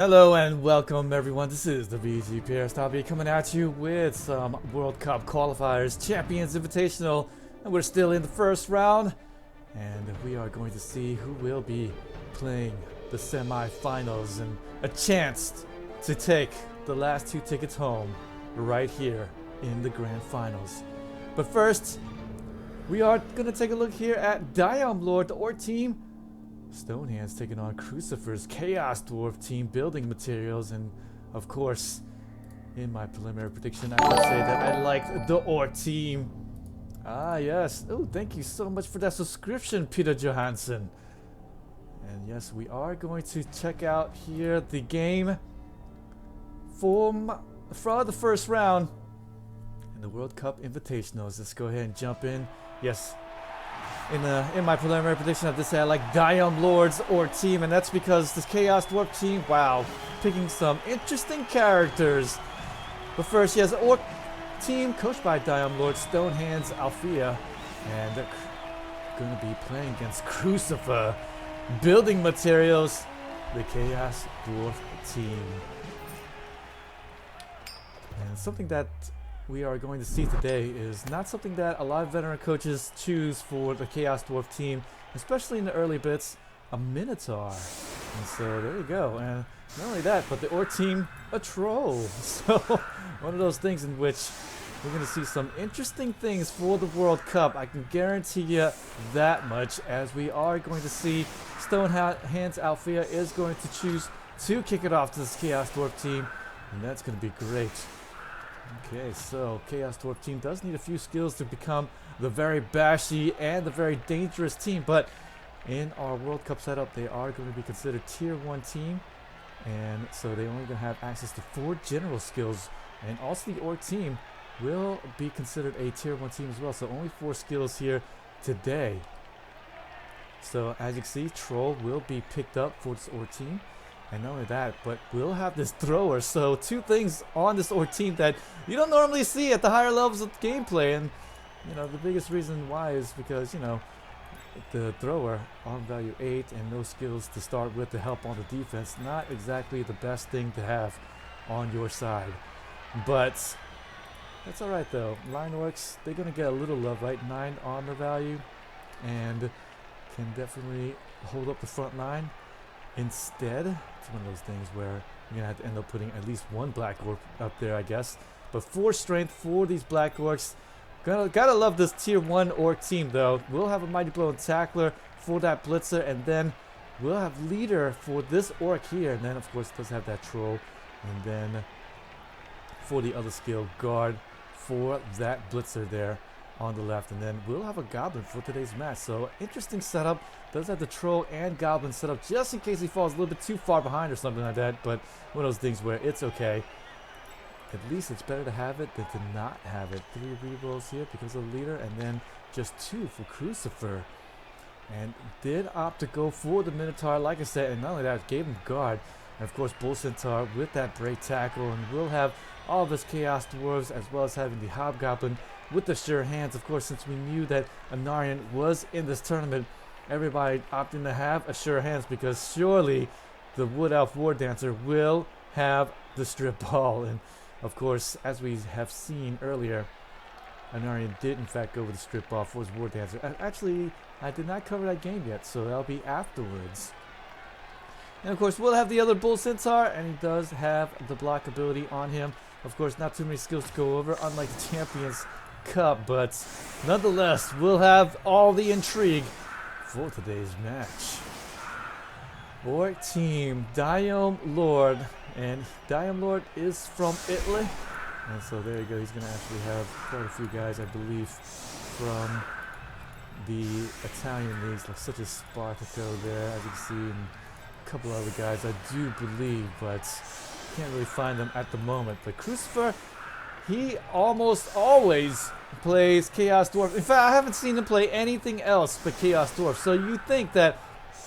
Hello and welcome everyone, this is the VG Purist. I'll be coming at you with some World Cup qualifiers, Champions Invitational, and we're still in the first round. And we are going to see who will be playing the semi-finals and a chance to take the last two tickets home right here in the Grand Finals. But first, we are going to take a look here at Diomlord, the Orc team. Stonehands taking on Crucifer's Chaos Dwarf team building materials, and of course, in my preliminary prediction, I would say that I like the Orc team. Ah, yes. Oh, thank you so much for that subscription, Peter Johansson. And yes, we are going to check out here the game for the first round in the World Cup Invitationals. Let's go ahead and jump in. Yes. In my preliminary prediction, I just said I like Diomlord's Orc team, and that's because this Chaos Dwarf team, wow, picking some interesting characters. But first, yes, Orc team coached by Diomlord, Stonehands, Althea, and they're going to be playing against Crucifer, building materials, the Chaos Dwarf team. And something that we are going to see today is not something that a lot of veteran coaches choose for the Chaos Dwarf team, especially in the early bits, a Minotaur. And so there you go. And not only that, but the Orc team, a Troll. So one of those things in which we're going to see some interesting things for the World Cup. I can guarantee you that much, as we are going to see Stonehands Althea is going to choose to kick it off to this Chaos Dwarf team, and that's going to be great. Okay, so Chaos Dwarf team does need a few skills to become the very bashy and the very dangerous team, but in our World Cup setup, they are going to be considered tier 1 team, and so they're only going to have access to 4 general skills, and also the Orc team will be considered a tier 1 team as well, so only 4 skills here today. So as you can see, Troll will be picked up for this Orc team. And not only that, but we'll have this thrower. So 2 things on this Orc team that you don't normally see at the higher levels of gameplay. And, you know, the biggest reason why is because, you know, the thrower on value 8 and no skills to start with to help on the defense. Not exactly the best thing to have on your side. But that's alright though. Line Orcs, they're going to get a little love, right? 9 armor value. And can definitely hold up the front line. Instead, it's one of those things where you're going to have to end up putting at least 1 Black Orc up there, I guess. But 4 strength for these Black Orcs. Gotta love this tier 1 Orc team, though. We'll have a Mighty Blow and Tackler for that Blitzer, and then we'll have Leader for this Orc here. And then, of course, it does have that Troll. And then for the other skill, Guard for that Blitzer there on the left, and then we'll have a Goblin for today's match. So interesting setup. Does have the Troll and Goblin set up just in case he falls a little bit too far behind or something like that, but one of those things where it's okay. At least it's better to have it than to not have it. 3 rerolls here because of the Leader, and then just 2 for Crucifer. And did opt to go for the Minotaur, like I said, and not only that, gave him Guard. And of course Bull Centaur with that Break Tackle, and we'll have all of his Chaos Dwarves as well as having the Hobgoblin with the Sure Hands. Of course, since we knew that Anarian was in this tournament, everybody opting to have a Sure Hands because surely the Wood Elf War Dancer will have the Strip Ball. And of course, as we have seen earlier, Anarian did in fact go with the Strip Ball for his War Dancer. Actually, I did not cover that game yet, so that'll be afterwards. And of course, we'll have the other Bull Centaur, and he does have the block ability on him. Of course, not too many skills to go over, unlike the Champions Cup, but nonetheless, we'll have all the intrigue for today's match. Orc team, Diomlord, and Diomlord is from Italy, and so there you go. He's going to actually have quite a few guys, I believe, from the Italian leagues, like such as Spartaco there, as you can see, and a couple other guys I do believe, but can't really find them at the moment. But Crucifer, he almost always plays Chaos Dwarf. In fact, I haven't seen him play anything else but Chaos Dwarf. So you think that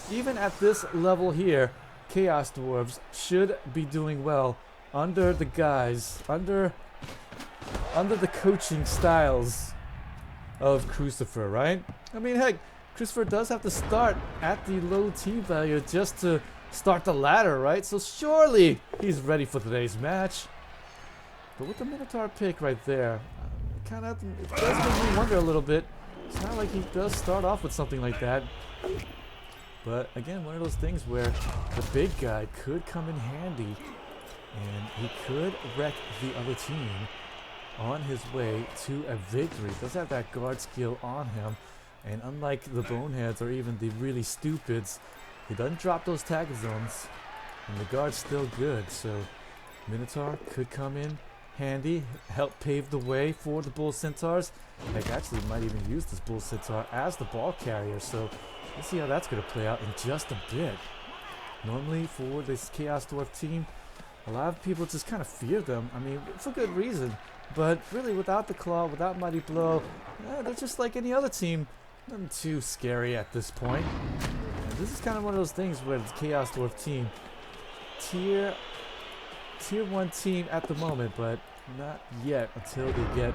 even at this level here, Chaos Dwarves should be doing well under the guys, under the coaching styles of Crucifer, right? I mean, heck, Crucifer does have to start at the low team value just to start the ladder, right? So surely he's ready for today's match. But with the Minotaur pick right there, it does make me wonder a little bit. It's not like he does start off with something like that. But again, one of those things where the big guy could come in handy and he could wreck the other team on his way to a victory. Does have that guard skill on him, and unlike the boneheads or even the really stupids, he doesn't drop those tag zones, and the guard's still good. So Minotaur could come in handy, help pave the way for the Bull Centaurs. Like, actually might even use this Bull Centaur as the ball carrier. So let's see how that's going to play out in just a bit. Normally for this Chaos Dwarf team, a lot of people just kind of fear them. I mean, for good reason. But really, without the Claw, without Mighty Blow, they're just like any other team. Nothing too scary at this point. And this is kind of one of those things where the Chaos Dwarf team, tier 1 team at the moment, but not yet until they get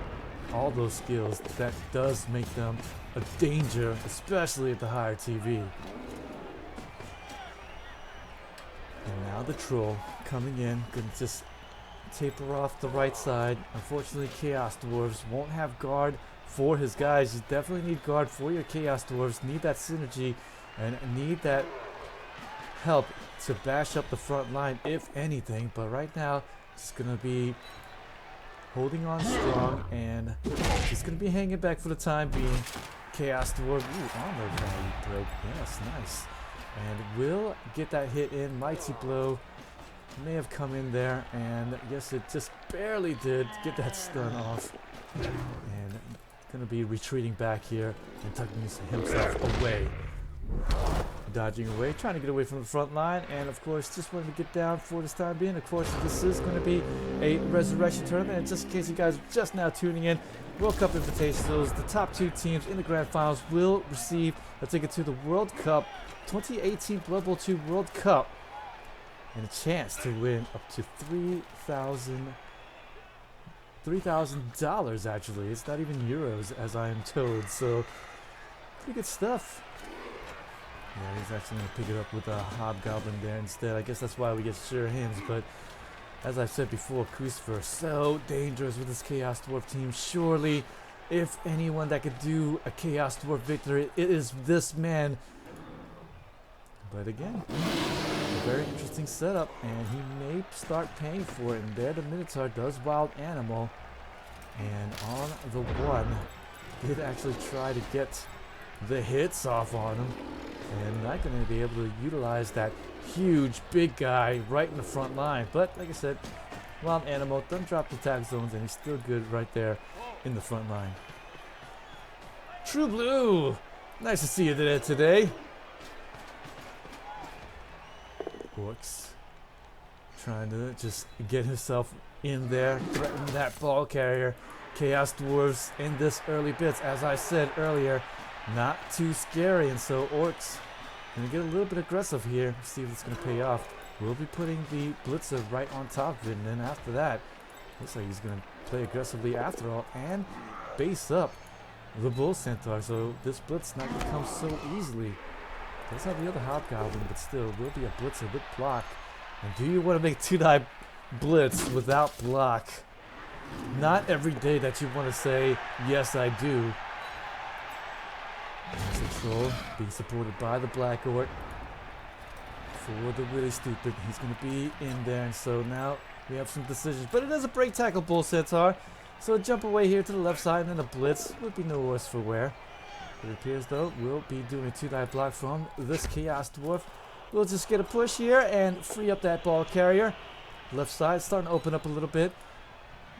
all those skills. That does make them a danger, especially at the higher TV. And now the Troll coming in, gonna just taper off the right side. Unfortunately, Chaos Dwarves won't have guard for his guys. You definitely need guard for your Chaos Dwarves. Need that synergy and need that help to bash up the front line, if anything. But right now, it's gonna be holding on strong, and he's gonna be hanging back for the time being. Chaos Dwarf, armor value break. Yes, nice. And will get that hit in. Mighty Blow may have come in there, and yes, it just barely did get that stun off. And gonna be retreating back here and tucking himself away. Dodging away, trying to get away from the front line, and of course just wanted to get down for this time being. Of course, this is going to be a resurrection tournament, and just in case you guys are just now tuning in, World Cup Invitationals, the top 2 teams in the grand finals will receive a ticket to the World Cup 2018 Blood Bowl 2 World Cup, and a chance to win up to $3,000 actually. It's not even euros, as I am told, so pretty good stuff. Yeah, he's actually going to pick it up with a Hobgoblin there instead. I guess that's why we get sure hands, but as I've said before, Crucifer so dangerous with this Chaos Dwarf team. Surely, if anyone that could do a Chaos Dwarf victory, it is this man. But again, a very interesting setup, and he may start paying for it. And there the Minotaur does Wild Animal, and on the one, did actually try to get the hits off on him. And not going to be able to utilize that huge big guy right in the front line. But like I said, Wild Animal doesn't drop the tag zones, and he's still good right there in the front line. True Blue, nice to see you there today. Orcs trying to just get himself in there, threaten that ball carrier. Chaos Dwarves in this early bits, as I said earlier, not too scary, and so Orcs gonna get a little bit aggressive here. See if it's gonna pay off. We'll be putting the Blitzer right on top of it, and then after that, looks like he's gonna play aggressively after all and base up the Bull Centaur. So this Blitz not gonna come so easily. Does have the other Hobgoblin, but still will be a Blitzer with block. And do you want to make 2-die Blitz without block? Not every day that you want to say, yes I do. There's the Troll being supported by the Black Orc. For the really stupid, he's going to be in there, and so now we have some decisions. But it is a break tackle Bull Centaur, so a jump away here to the left side, and then a Blitz would be no worse for wear. It appears though we'll be doing a 2-die block from this Chaos Dwarf. We'll just get a push here and free up that ball carrier. Left side starting to open up a little bit.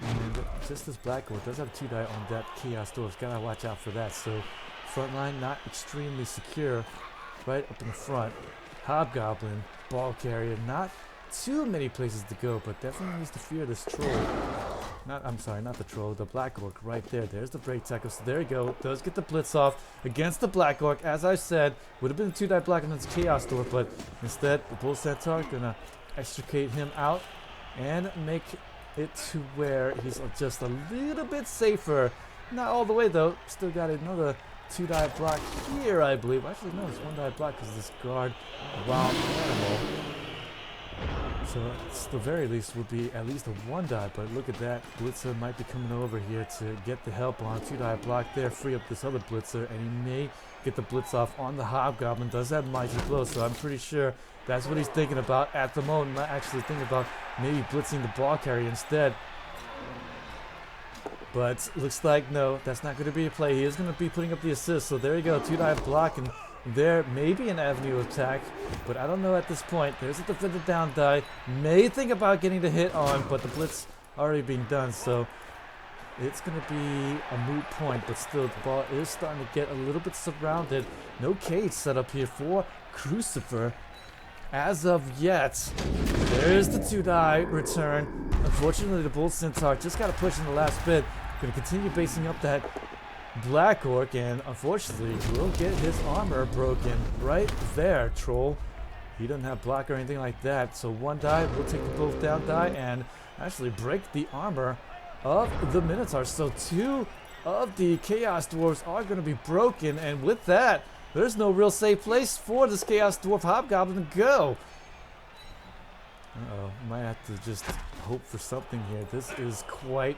And just this Black Orc does have 2-die on that Chaos Dwarf. Gotta watch out for that. So front line not extremely secure. Right up in the front. Hobgoblin, ball carrier, not too many places to go, but definitely needs to fear this Troll. I'm sorry, not the Troll, the Black Orc right there. There's the break tackle, so there you go. Does get the Blitz off against the Black Orc. As I said, would have been a 2-die block against Chaos Dwarf, but instead the Bull Centaur gonna extricate him out and make it to where he's just a little bit safer. Not all the way though, still got another 2-die block here, I believe. Actually, no, it's 1-die block because this guard, Wild Animal. So at the very least would be at least a 1-die, but look at that. Blitzer might be coming over here to get the help on 2-die block there, free up this other Blitzer, and he may get the blitz off on the Hobgoblin. Does have Mighty Blow, so I'm pretty sure that's what he's thinking about at the moment. Not actually thinking about maybe blitzing the ball carrier instead. But looks like no, that's not going to be a play. He is going to be putting up the assist, so there you go, 2-die block, and there may be an avenue of attack, but I don't know at this point. There's a defender down die. May think about getting the hit on, but the blitz already being done, so it's going to be a moot point, but still the ball is starting to get a little bit surrounded. No cage set up here for Crucifer as of yet. There's the 2-die return. Unfortunately, the Bull Centaur just got to push in the last bit. Going to continue basing up that Black Orc, and unfortunately will get his armor broken right there, Troll. He doesn't have block or anything like that, so 1-die will take the both down die and actually break the armor of the Minotaur. So 2 of the Chaos Dwarves are going to be broken, and with that, there's no real safe place for this Chaos Dwarf Hobgoblin to go. Uh-oh, might have to just hope for something here. This is quite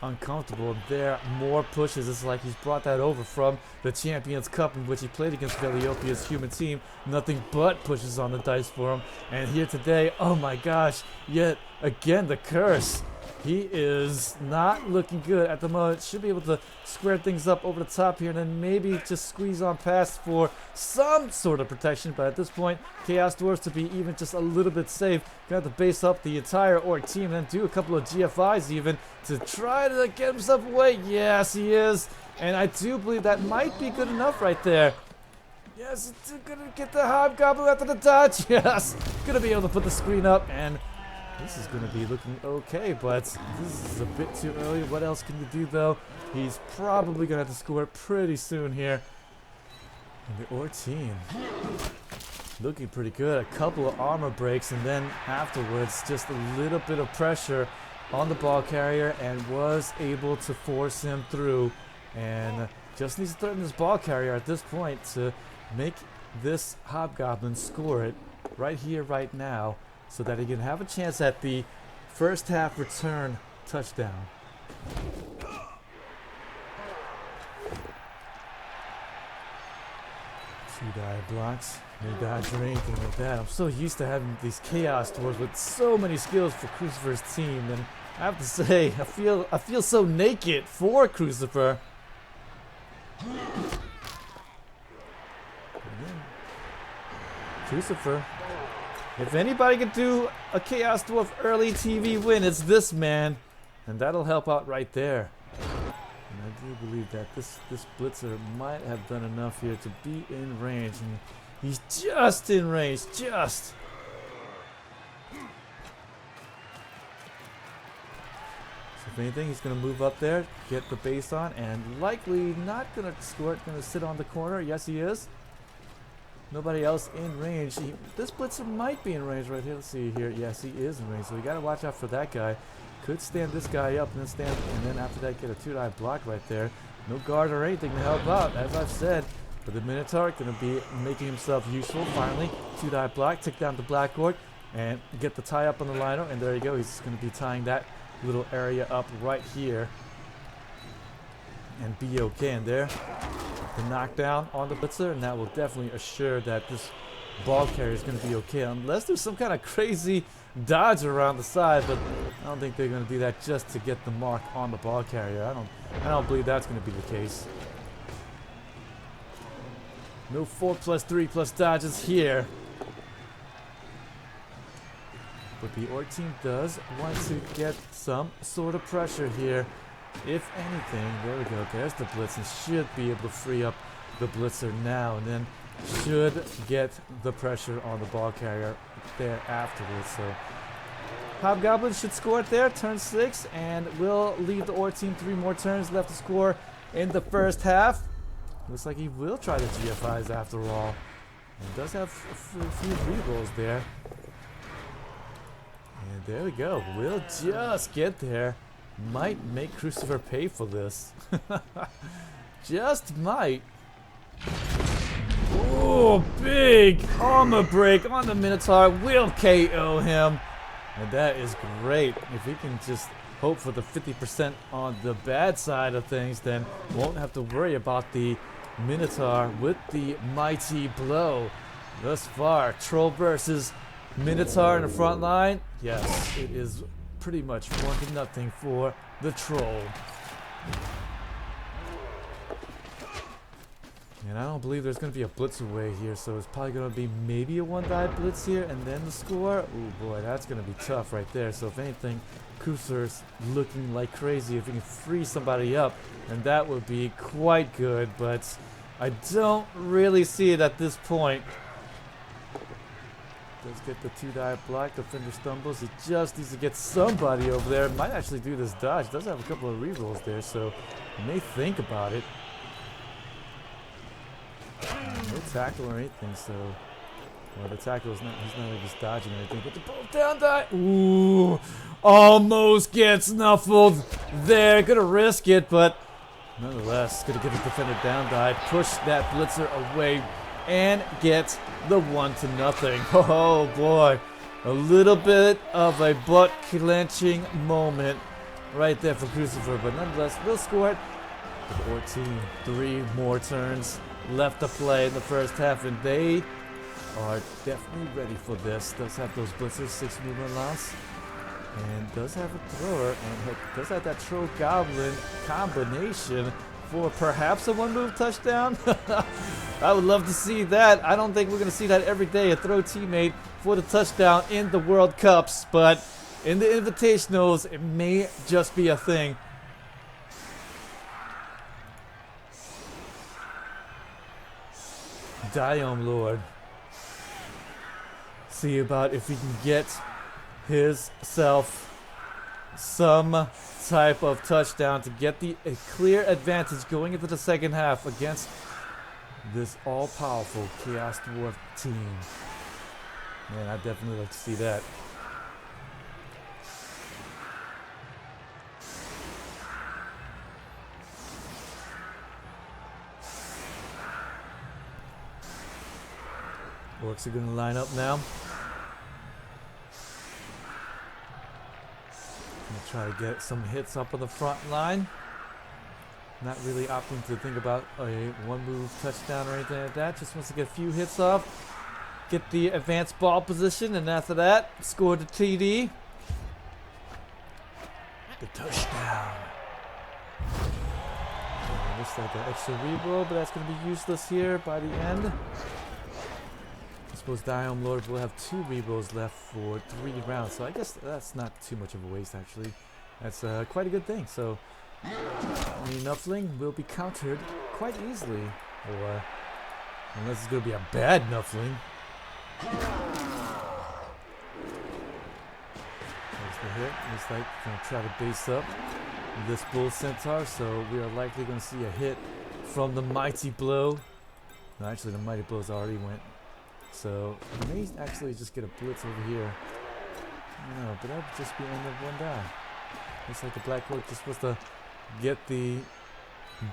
uncomfortable. There, more pushes. It's like he's brought that over from the Champions Cup in which he played against Veliopia's human team. Nothing but pushes on the dice for him. And here today, oh my gosh, yet again the curse. He is not looking good at the moment. Should be able to square things up over the top here and then maybe just squeeze on past for some sort of protection. But at this point, Chaos Dwarves to be even just a little bit safe. Gonna have to base up the entire Orc team and then do a couple of GFIs even to try to get himself away. Yes, he is. And I do believe that might be good enough right there. Yes, it's gonna get the Hobgoblin after the dodge. Yes, gonna be able to put the screen up, and this is going to be looking okay, but this is a bit too early. What else can you do, though? He's probably going to have to score pretty soon here. And the Orc team looking pretty good. A couple of armor breaks, and then afterwards, just a little bit of pressure on the ball carrier, and was able to force him through. And just needs to threaten this ball carrier at this point to make this Hobgoblin score it right here, right now, so that he can have a chance at the first half return touchdown. 2-die blocks, no dodge or anything like that. I'm so used to having these Chaos Dwarves with so many skills for Crucifer's team, and I have to say, I feel so naked for Crucifer. Crucifer, if anybody can do a Chaos Dwarf early TV win, it's this man. And that'll help out right there. And I do believe that this Blitzer might have done enough here to be in range. And he's just in range, just. So if anything, he's going to move up there, get the base on, and likely not going to score it. Going to sit on the corner. Yes, he is. Nobody else in range. This Blitzer might be in range right here. Let's see here. Yes, he is in range. So we got to watch out for that guy. Could stand this guy up and then after that get a 2-die block right there. No guard or anything to help out, as I've said. But the Minotaur going to be making himself useful. Finally, 2-die block, take down the Black Orc, and get the tie up on the liner. And there you go. He's going to be tying that little area up right here. And be okay. And there, the knockdown on the Blitzer, and that will definitely assure that this ball carrier is going to be okay, unless there's some kind of crazy dodge around the side. But I don't think they're going to do that just to get the mark on the ball carrier. I don't believe that's going to be the case. No 4+3+ dodges here. But the Orc team does want to get some sort of pressure here. If anything, there we go. There's the Blitz, and should be able to free up the Blitzer now, and then should get the pressure on the ball carrier there afterwards. So Hobgoblin should score it there, turn 6, and will leave the Orc team 3 more turns left to score in the first half. Looks like he will try the GFIs after all. And does have a few rerolls there. And there we go. We'll just get there. Might make Crucifer pay for this. Just might. Oh, big armor break on the Minotaur. Will KO him. And that is great. If we can just hope for the 50% on the bad side of things, then won't have to worry about the Minotaur with the mighty blow. Thus far, Troll versus Minotaur in the front line. Yes, it is pretty much 1-0 for the Troll. And I don't believe there's going to be a blitz away here, so it's probably going to be maybe a one-die blitz here and then the score. Oh boy, that's going to be tough right there. So if anything, Crucifer's looking like crazy. If we can free somebody up, then that would be quite good, but I don't really see it at this point. Does get the 2-die block, defender stumbles. He just needs to get somebody over there. Might actually do this dodge. Does have a couple of rerolls there, so may think about it. No tackle or anything, so well, the tackle is not, he's not like just dodging or anything, but the both down die. Ooh, almost gets snuffled there. Gonna risk it, but nonetheless, gonna get the defender down die, push that blitzer away, and get the 1-0. Oh boy, a little bit of a butt clenching moment right there for Crucifer, but nonetheless, we'll score it. The Orc team, 3 more turns left to play in the first half, and they are definitely ready for this. Does have those blitzers, 6 movement loss, and does have a thrower, and does have that Troll Goblin combination for perhaps a 1-move touchdown. I would love to see that. I don't think we're going to see that every day, a throw teammate for the touchdown in the World Cups, but in the Invitationals, it may just be a thing. Diomlord. See about if he can get himself some type of touchdown to get a clear advantage going into the second half against this all-powerful Chaos Dwarf team. Man, I'd definitely like to see that. Orcs are going to line up now. Gonna try to get some hits up on the front line. Not really opting to think about a 1-move touchdown or anything like that. Just wants to get a few hits off, get the advanced ball position, and after that, score the TD. The touchdown. Looks like an extra reroll, but that's going to be useless here by the end. I suppose Diomlord will have 2 rerolls left for 3 rounds, so I guess that's not too much of a waste actually. That's quite a good thing. So the Nuffling will be countered quite easily, or unless it's going to be a bad Nuffling. There's the hit. Looks like going to try to base up this Bull Centaur, so we are likely going to see a hit from the Mighty Blow. No, actually the Mighty Blow's already went. So we may actually just get a blitz over here. I don't know, but that would just be end of 1 die. Looks like the Black Orc just supposed to get the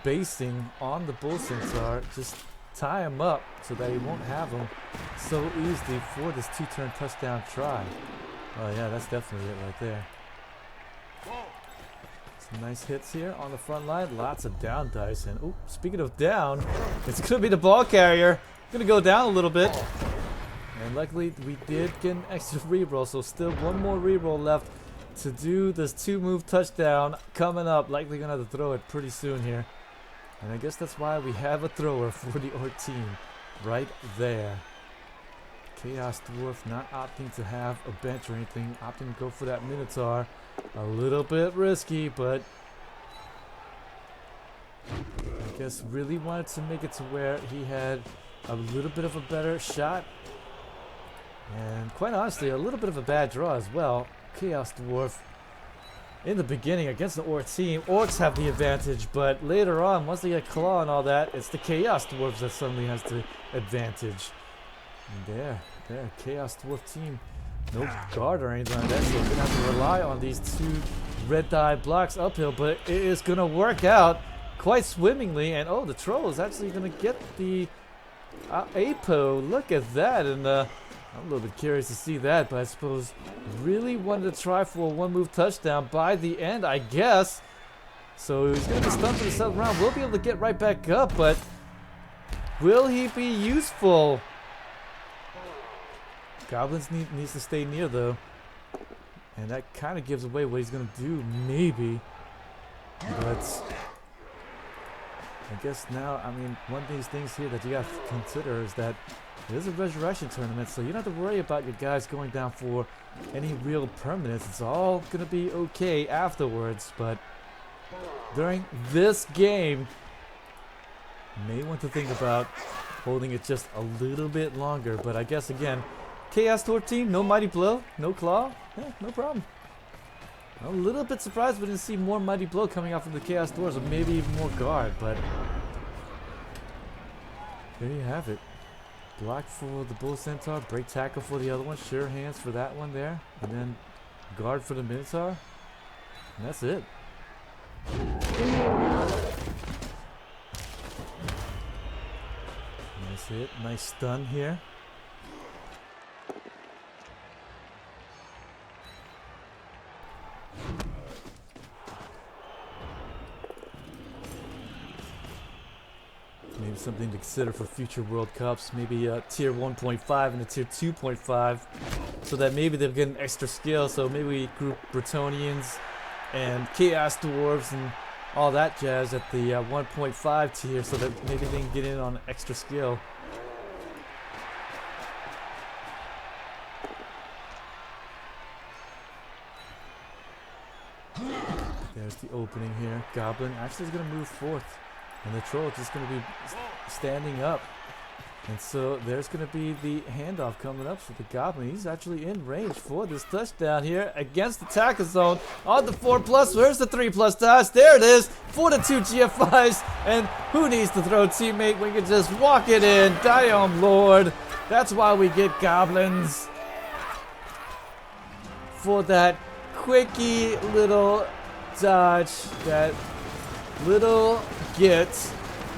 basing on the Bull Centaur, just tie him up so that he won't have him so easily for this 2-turn touchdown try. Oh yeah, that's definitely it right there. Some nice hits here on the front line. Lots of down dice, and oh, speaking of down, it's gonna be the ball carrier. Gonna go down a little bit, and luckily we did get an extra reroll, so still 1 more reroll left to do this 2-move touchdown coming up. Likely gonna have to throw it pretty soon here, and I guess that's why we have a thrower for the Orc team right there. Chaos Dwarf not opting to have a bench or anything, opting to go for that Minotaur. A little bit risky, but I guess really wanted to make it to where he had a little bit of a better shot, and quite honestly a little bit of a bad draw as well. Chaos Dwarf in the beginning against the Orc team, Orcs have the advantage, but later on once they get Claw and all that, it's the Chaos Dwarves that suddenly has the advantage. And there, Chaos Dwarf team, no guard or anything like that, so we're gonna have to rely on these 2 red die blocks uphill, but it is gonna work out quite swimmingly. And oh, the Troll is actually gonna get the Apo. Look at that, and I'm a little bit curious to see that, but I suppose really wanted to try for a one-move touchdown by the end, I guess. So he's going to be stunned for the 7th round. We'll be able to get right back up, but will he be useful? Goblins needs to stay near, though. And that kind of gives away what he's going to do, maybe. But I guess now, I mean, one of these things here that you got to consider is that it is a resurrection tournament, so you don't have to worry about your guys going down for any real permanence. It's all going to be okay afterwards, but during this game, you may want to think about holding it just a little bit longer. But I guess, again, Chaos Dwarf team, no Mighty Blow, no Claw, yeah, no problem. A little bit surprised we didn't see more Mighty Blow coming out from the Chaos Dwarves, or maybe even more Guard, but there you have it. Block for the Bull Centaur, break tackle for the other one, sure hands for that one there, and then guard for the Minotaur, and that's it. Nice hit, nice stun here. Maybe something to consider for future World Cups. Maybe a tier 1.5 and a tier 2.5, so that maybe they'll get an extra skill. So maybe we group Bretonians and Chaos Dwarves and all that jazz at the 1.5 tier, so that maybe they can get in on extra skill. There's the opening here. Goblin actually is going to move forth. And the Troll is just going to be standing up. And so there's going to be the handoff coming up for the Goblin. He's actually in range for this touchdown here against the tackle zone on the 4+. Where's the 3+ touch? There it is for the 2 GFIs. And who needs to throw teammate? We can just walk it in. Diomlord. That's why we get Goblins. For that quickie little dodge, that little get,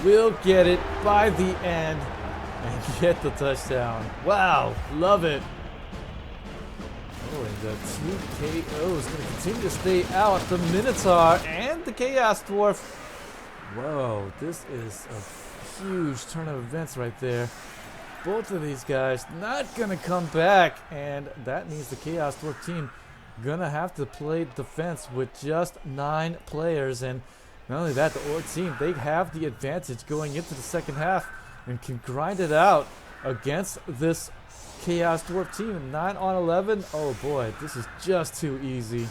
we'll get it by the end and get the touchdown. Wow, love it. Oh, and the 2 KOs going to continue to stay out. The Minotaur and the Chaos Dwarf. Whoa, this is a huge turn of events right there. Both of these guys not going to come back, and that means the Chaos Dwarf team gonna have to play defense with just 9 players. And not only that, the Orc team, they have the advantage going into the second half and can grind it out against this Chaos Dwarf team. And 9 on 11, oh boy, this is just too easy.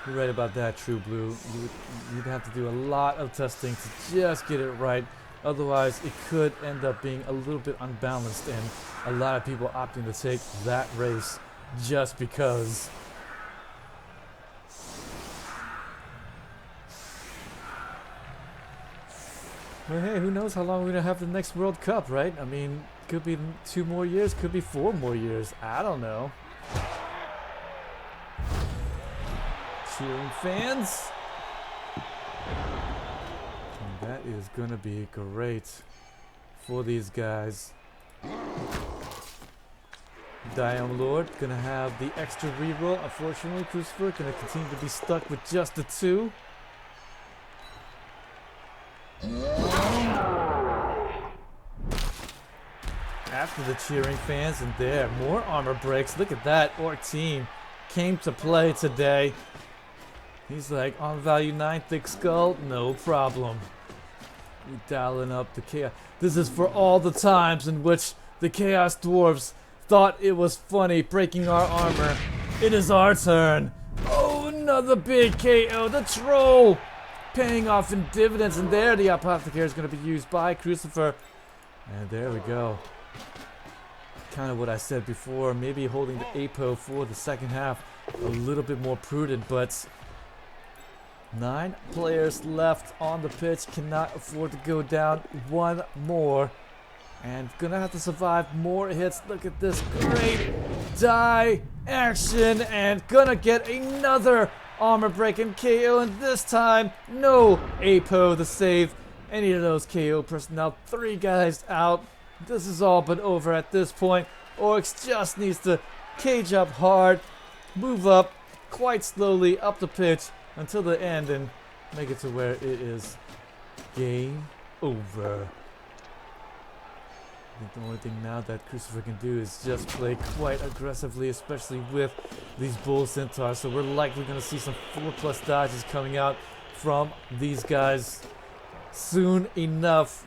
You're right about that, True Blue. You'd have to do a lot of testing to just get it right. Otherwise, it could end up being a little bit unbalanced, and a lot of people opting to take that race just because. Well, hey, who knows how long we're going to have the next World Cup, right? I mean, could be 2 more years, could be 4 more years. I don't know. Cheering fans. That is going to be great for these guys. Diomlord going to have the extra reroll. Unfortunately, Crucifer going to continue to be stuck with just the 2. After the cheering fans, and there, more armor breaks. Look at that. Orc team came to play today. He's like, on value 9, thick skull, no problem. We dialing up the chaos. This is for all the times in which the Chaos Dwarves thought it was funny breaking our armor. It is our turn. Oh, another big KO. The Troll paying off in dividends. And there the Apothecary is going to be used by Crucifer. And there we go. Kind of what I said before. Maybe holding the APO for the second half a little bit more prudent, but 9 players left on the pitch, cannot afford to go down one more, and gonna have to survive more hits. Look at this great die action, and gonna get another armor break and KO, and this time no APO to save any of those KO personnel. 3 guys out. this is all but over at this point. Oryx just needs to cage up hard, move up quite slowly up the pitch until the end and make it to where it is game over. I think the only thing now that Crucifer can do is just play quite aggressively, especially with these Bull Centaurs. So we're likely going to see some 4+ dodges coming out from these guys soon enough.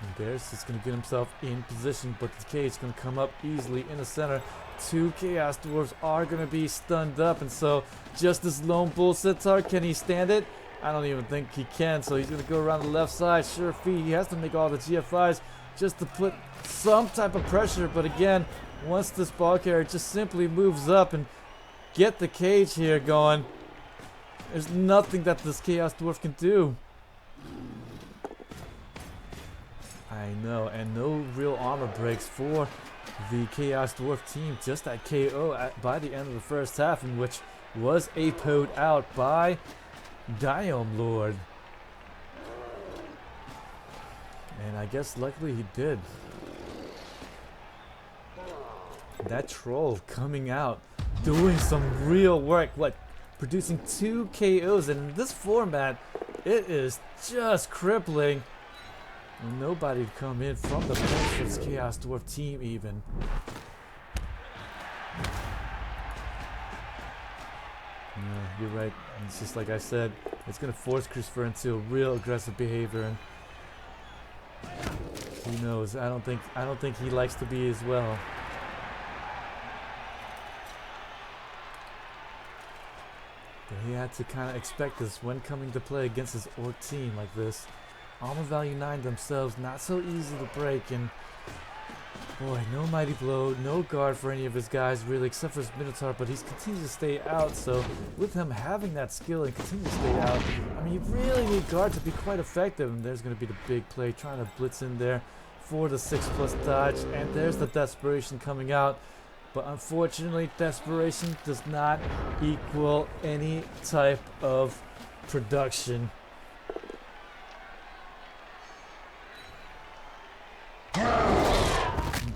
And there's just going to get himself in position, but the cage is going to come up easily in the center. 2 Chaos Dwarves are going to be stunned up, and so just this lone Bull Centaur, can he stand it? I don't even think he can, so he's going to go around the left side. Sure feet, he has to make all the GFIs just to put some type of pressure, but again, once this ball carrier just simply moves up and get the cage here going, there's nothing that this Chaos Dwarf can do. I know, and no real armor breaks for the Chaos Dwarf team. Just that KO by the end of the first half, in which was APO'd out by Diomlord. And I guess luckily he did. That troll coming out, doing some real work, like producing 2 KOs. And in this format, it is just crippling. And nobody to come in from the bench for this Chaos Dwarf team even. Yeah, you're right. And it's just like I said, it's going to force Crucifer into a real aggressive behavior. And who knows? I don't think he likes to be as well. But he had to kind of expect this when coming to play against his Orc team like this. Armor value 9 themselves, not so easy to break, and boy, no mighty blow, no guard for any of his guys really, except for his Minotaur, but he's continued to stay out. So with him having that skill and continue to stay out, I mean, you really need guard to be quite effective. And there's going to be the big play, trying to blitz in there for the 6+ dodge, and there's the desperation coming out. But unfortunately, desperation does not equal any type of production.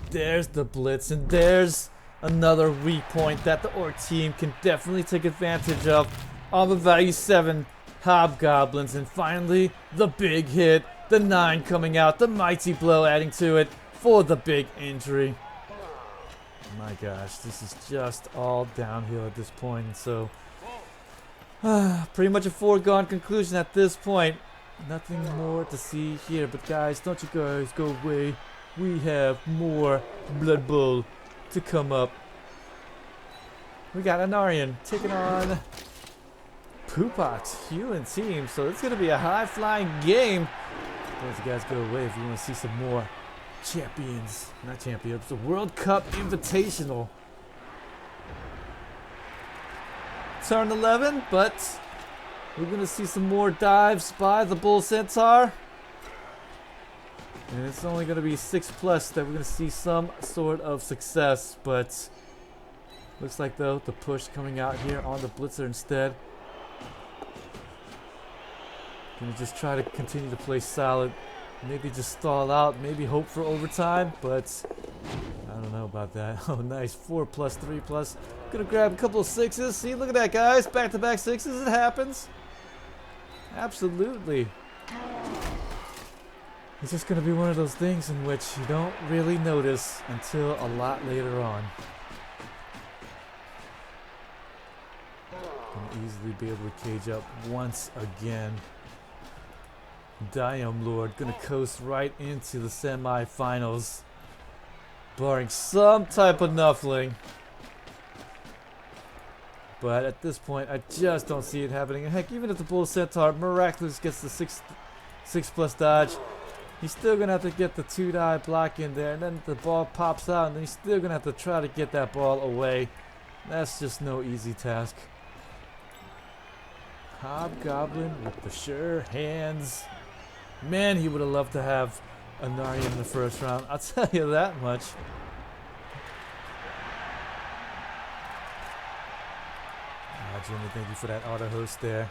There's the blitz, and there's another weak point that the Orc team can definitely take advantage of. Armor value 7 Hobgoblins, and finally the big hit, the 9 coming out, the mighty blow adding to it for the big injury. My gosh, this is just all downhill at this point, and so pretty much a foregone conclusion at this point. Nothing more to see here, but guys, don't you guys go away. We have more Blood Bowl to come up. We got Anarian taking on Poopot, human team. So it's going to be a high-flying game. Don't you guys go away if you want to see some more champions. Not champions, the World Cup Invitational. Turn 11, but we're going to see some more dives by the Bull Centaur. And it's only going to be 6+ that we're going to see some sort of success, but looks like though the push coming out here on the blitzer instead. Gonna just try to continue to play solid, maybe just stall out, maybe hope for overtime, but I don't know about that. Oh nice, 4+, 3+. Gonna grab a couple of 6s. See, look at that guys, back-to-back 6s. It happens. Absolutely. It's just going to be one of those things in which you don't really notice until a lot later on. Can easily be able to cage up once again. Diomlord going to coast right into the semi-finals, barring some type of nuffling. But at this point, I just don't see it happening. And heck, even if the Bull Centaur miraculously gets the 6+ dodge, he's still going to have to get the 2-die block in there, and then the ball pops out, and then he's still going to have to try to get that ball away. That's just no easy task. Hobgoblin with the sure hands. Man, he would have loved to have Anarian in the first round. I'll tell you that much. Jimmy, thank you for that auto host there.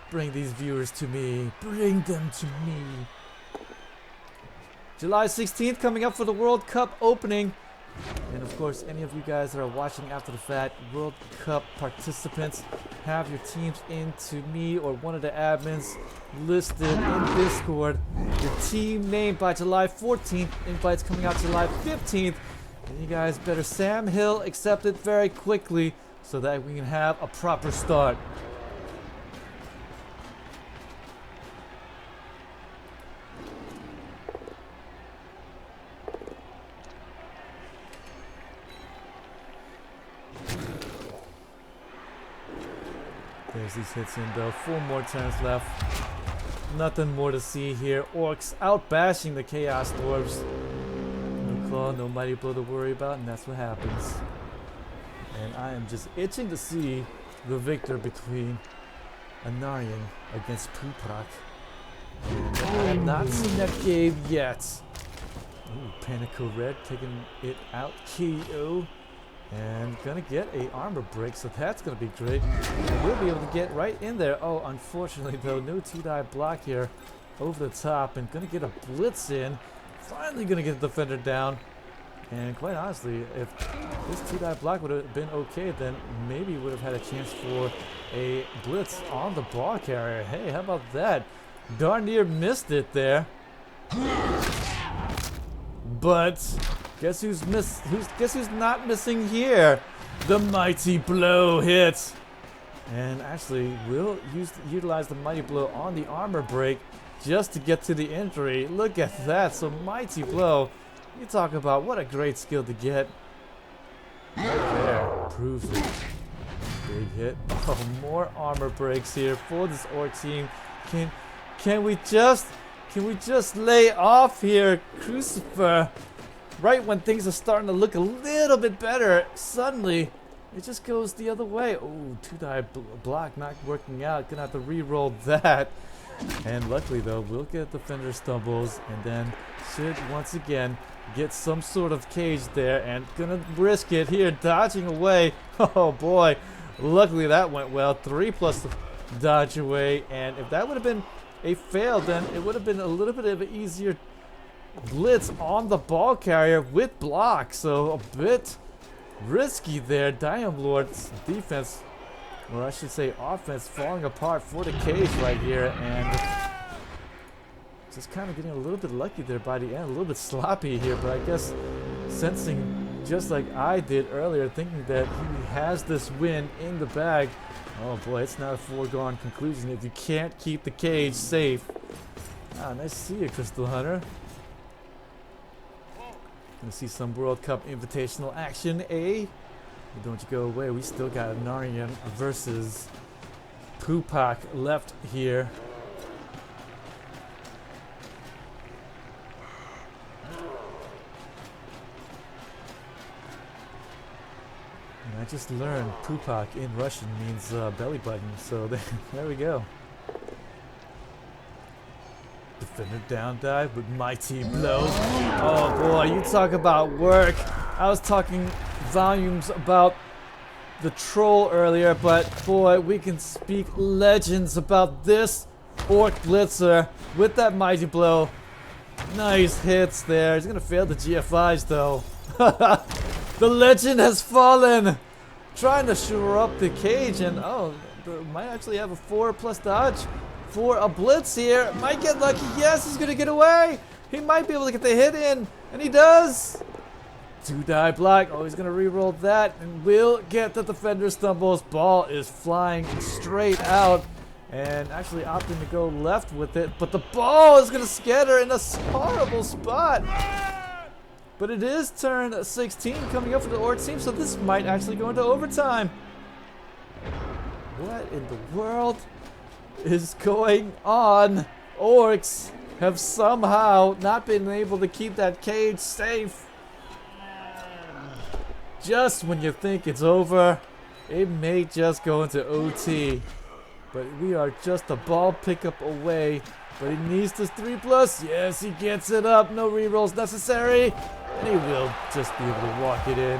Bring these viewers to me. Bring them to me. July 16th coming up for the World Cup opening. And of course, any of you guys that are watching after the fact, World Cup participants, have your teams into me or one of the admins listed in Discord. Your team named by July 14th, invites coming out July 15th. And you guys better Sam Hill accept it very quickly so that we can have a proper start. There's these hits in though. 4 more turns left. Nothing more to see here. Orcs out bashing the Chaos Dwarves. No claw, no mighty blow to worry about, and that's what happens. And I am just itching to see the victor between Anarian against Pupak. And I have not seen that game yet. Ooh, Panico Red taking it out. KO. And gonna get a armor break, so that's gonna be great. And we'll be able to get right in there. Oh, unfortunately though, no 2-die block here over the top, and gonna get a blitz in. Finally gonna get the defender down. And quite honestly, if this 2-die block would have been okay, then maybe would have had a chance for a blitz on the ball carrier. Hey, how about that? Darn near missed it there. But guess who's not missing here? The mighty blow hit. And actually we'll utilize the mighty blow on the armor break just to get to the injury. Look at that. So mighty blow. You talk about what a great skill to get. Right there. Proves it. Big hit. Oh, more armor breaks here for this Orc team. Can we just lay off here, Crucifer? Right when things are starting to look a little bit better, suddenly it just goes the other way. Oh, 2-die block not working out. Gonna have to re-roll that. And luckily though, we'll get defender stumbles and then should once again get some sort of cage there, and gonna risk it here, dodging away. Oh boy, luckily that went well. 3+ dodge away, and if that would have been a fail, then it would have been a little bit of an easier blitz on the ball carrier with block, so a bit risky there. Diomlord's defense, or I should say offense, falling apart for the cage right here, and just kind of getting a little bit lucky there by the end, a little bit sloppy here, but I guess sensing just like I did earlier, thinking that he has this win in the bag. Oh boy, it's not a foregone conclusion if you can't keep the cage safe. Ah, nice to see you, Crystal Hunter. Gonna see some World Cup Invitational action, eh? Don't you go away, we still got Anarian versus Pupak left here. And I just learned Pupak in Russian means belly button, so there we go. Defender down dive with mighty blow. Oh boy, you talk about work. I was talking volumes about the troll earlier, but boy, we can speak legends about this Orc Blitzer with that mighty blow. Nice hits there. He's gonna fail the GFIs though. The legend has fallen. Trying to shore up the cage, and oh, might actually have a 4+ dodge for a blitz here. Might get lucky. Yes, he's gonna get away. He might be able to get the hit in, and he does. 2-die block. Oh, he's gonna re-roll that, and will get the defender stumbles. Ball is flying straight out, and actually opting to go left with it, but the ball is gonna scatter in a horrible spot. But it is turn 16 coming up for the Orc team, so this might actually go into overtime. What in the world is going on? Orcs have somehow not been able to keep that cage safe. Just when you think it's over, it may just go into OT. But we are just a ball pickup away. But he needs this 3+. Yes, he gets it up. No rerolls necessary. And he will just be able to walk it in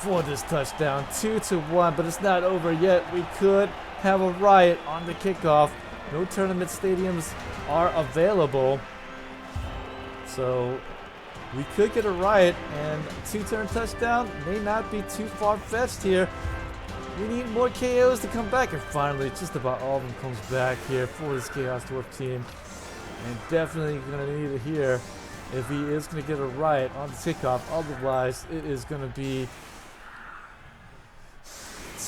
for this touchdown. 2-1, but it's not over yet. We could have a riot on the kickoff. No tournament stadiums are available So we could get a riot, and a 2-turn touchdown may not be too far-fetched here. We need more KOs to come back, and finally, just about all of them comes back here for this Chaos Dwarf team. And definitely going to need it here if he is going to get a riot on the kickoff. Otherwise, it is going to be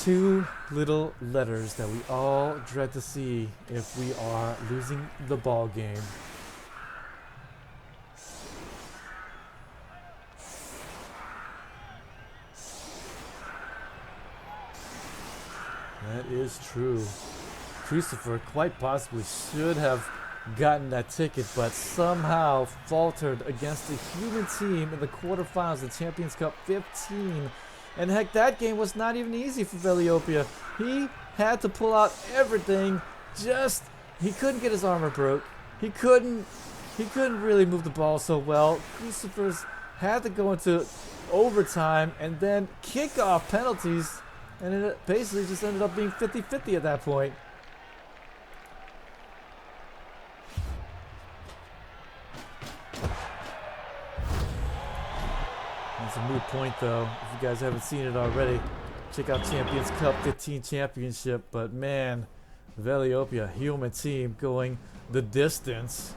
2 little letters that we all dread to see if we are losing the ball game. That is true. Crucifer quite possibly should have gotten that ticket, but somehow faltered against a human team in the quarterfinals of Champions Cup 15. And heck, that game was not even easy for Veliopia. He had to pull out everything. He couldn't get his armor broke. He couldn't really move the ball so well. Crucifers had to go into overtime and then kickoff penalties. And it basically just ended up being 50-50 at that point. It's a moot point though, if you guys haven't seen it already. Check out Champions Cup 15 Championship, but man, Veliopia, human team going the distance.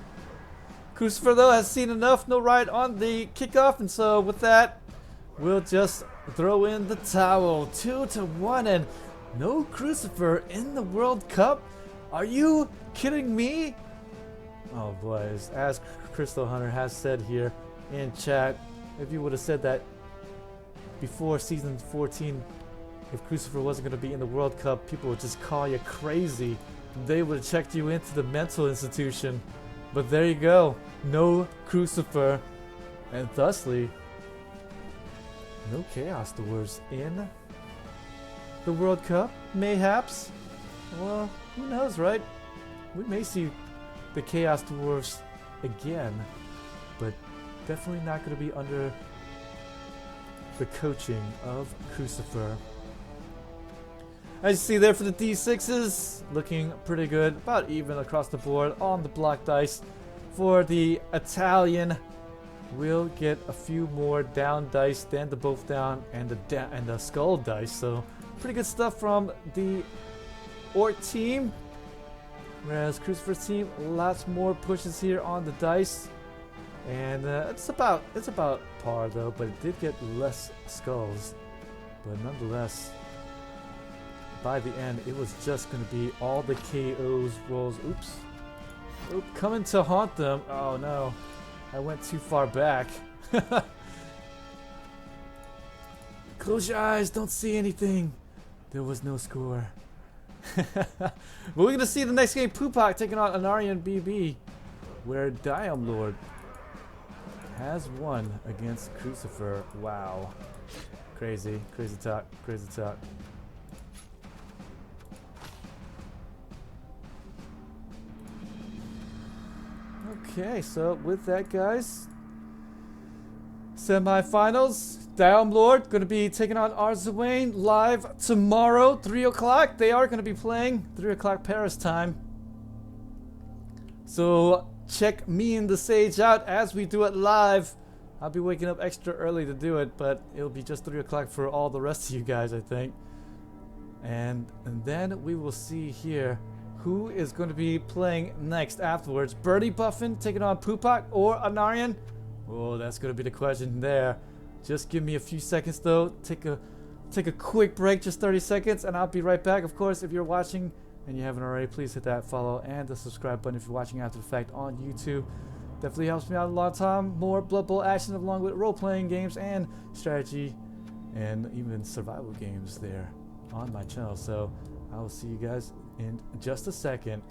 Crucifer though has seen enough, no right on the kickoff, and so with that, we'll just throw in the towel. 2-1, and no Crucifer in the World Cup? Are you kidding me? Oh boy, as Crystal Hunter has said here in chat, if you would have said that before season 14, if Crucifer wasn't going to be in the World Cup, people would just call you crazy. They would have checked you into the mental institution. But there you go, no Crucifer, and thusly, no Chaos Dwarves in the World Cup, mayhaps. Well, who knows, right? We may see the Chaos Dwarves again, but definitely not going to be under the coaching of Crucifer. As you see there for the D6s, looking pretty good, about even across the board on the block dice. For the Italian, we'll get a few more down dice than the both down and the skull dice. So pretty good stuff from the Orc team. Whereas Crucifer's team, lots more pushes here on the dice. And it's about par though, but it did get less skulls. But nonetheless, by the end, it was just going to be all the KOs, rolls. Oops. Oop, coming to haunt them. Oh no, I went too far back. Close your eyes, don't see anything. There was no score. But we're going to see the next game, Pupak taking on Anarian BB, where Diomlord has won against Crucifer. Wow. Crazy. Crazy talk. Crazy talk. Okay, so with that, guys, semifinals. Diomlord going to be taking on Arzuane live tomorrow, 3 o'clock. They are going to be playing 3 o'clock Paris time. So check me and the Sage out as we do it live. I'll be waking up extra early to do it, but it'll be just 3 o'clock for all the rest of you guys, I think. And then we will see here who is going to be playing next afterwards. Birdie Buffin taking on Pupak or Anarian? Oh, that's going to be the question there. Just give me a few seconds though. Take a quick break, just 30 seconds, and I'll be right back. Of course, if you're watching and you haven't already, please hit that follow and the subscribe button if you're watching after the fact on YouTube. Definitely helps me out a lot of time. More Blood Bowl action along with role-playing games and strategy and even survival games there on my channel. So I will see you guys in just a second.